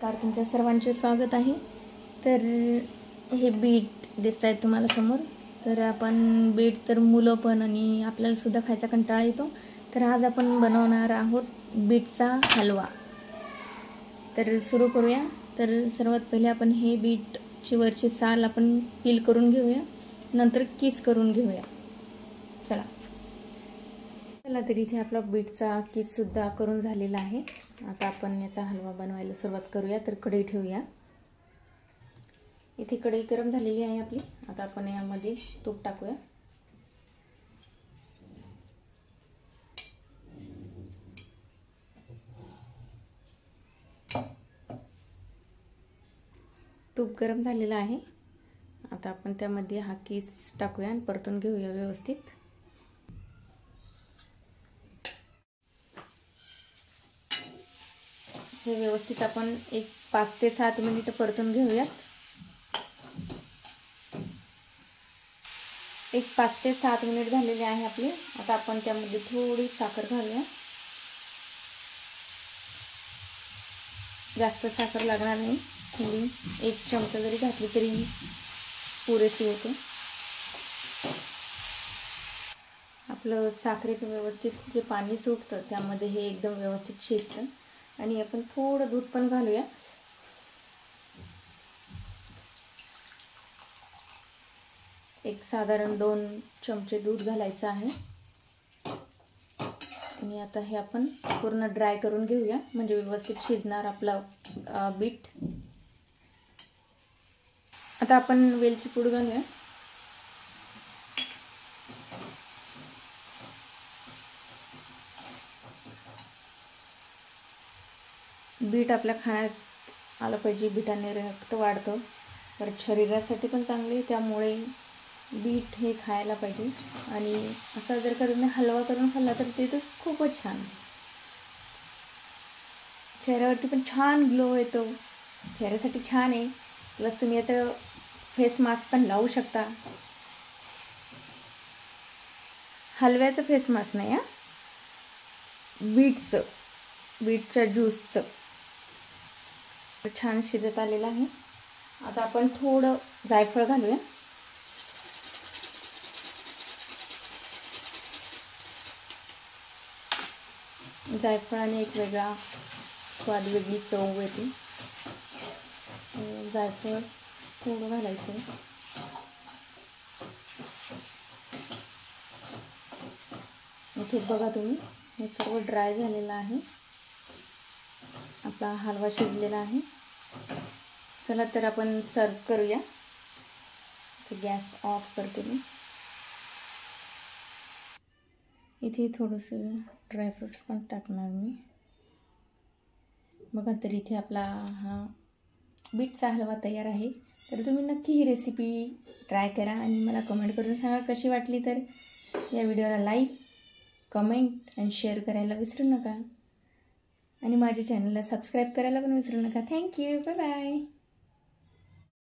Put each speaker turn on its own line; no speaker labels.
नमस्कार, तुमच्या सर्वांचे स्वागत आहे। तर हे बीट दिसत आहेत तुम्हाला समोर। तर आपण बीट तर मुलं पण आणि आपल्याला सुद्धा खायचा कंटाळा येतो। तर आज आपण बनवणार आहोत बीटचा हलवा। तर सुरू करूया। तर सर्वात पहिले आपण हे बीटची वरची साल आपण पील करून घेऊया, नंतर किस करून घेऊया। चला तर इथे आपला बीटचा किस सुद्धा करून झालेला आहे। आता आपण याचा हलवा बनवायला सुरुवात करूया। तर कढई ठेवूया। इथे कढई गरम झालेली आहे आपली। आता आपण यामध्ये तूप टाकूया। तूप गरम झालेला आहे। आता आपण त्यामध्ये हा किस टाकूया आणि परतून घेऊया व्यवस्थित। हे व्यवस्थित आपण एक 5 ते 7 मिनिट परतून घेऊया। एक 5 ते 7 मिनिट झालेले आहे आपले। आता आपण त्यामध्ये थोडी साखर घालूया। जास्त साखर लागणार नाही, थोडी 1 चमचा जरी घातली तरी पुरेशी होते। आपलं साखरेचं व्यवस्थित जे पाणी सुटतं त्यामध्ये हे एकदम व्यवस्थित शिजतं। आणि आपण थोडं दूध पण घालूया। एक साधारण 2 चमचे दूध घालायचं आहे। आणि आता हे आपण पूर्ण ड्राय करून घेऊया, म्हणजे व्यवस्थित शिजणार आपला बीट। आता आपण वेलची पूड घालूया। बीट आपल्या खाण्यात आलं पाहिजे। बीटाने रक्त वाढतं, तर शरीरासाठी पण चांगले, त्यामुळे बीट हे खायला पाहिजे। आणि असा जर का तुम्ही हलवा करून खाल्ला तर ते तर खूपच छान, चेहऱ्यावरती पण छान ग्लो येतो। चेहऱ्यासाठी छान आहे। प्लस तुम्ही आता फेस मास्क पण लावू शकता। हलव्याचं फेस मास्क नाही, बीटच्या ज्यूसचं। छान शिजत आलेलं आहे। आता आपण थोडं जायफळ घालूया। जायफळाने एक वेगळा स्वाद, वेगळी चव येते। जायफळ थोडं घालायचं। इथे बघा तुम्ही, हे सर्व ड्राय झालेलं आहे। आपला हलवा शिजलेला आहे। चला तर आपण सर्व करूया। गॅस ऑफ करते मी। इथे थोडंसं ड्रायफ्रूट्स पण टाकणार मी। बघा, तर इथे आपला हा बीटचा हलवा तयार आहे। तर तुम्ही नक्की ही रेसिपी ट्राय करा आणि मला कमेंट करून सांगा कशी वाटली। तर या व्हिडिओला लाईक, कमेंट आणि शेअर करायला विसरू नका। आणि माझ्या चॅनलला सबस्क्राईब करायला पण विसरू नका। Thank you, bye bye.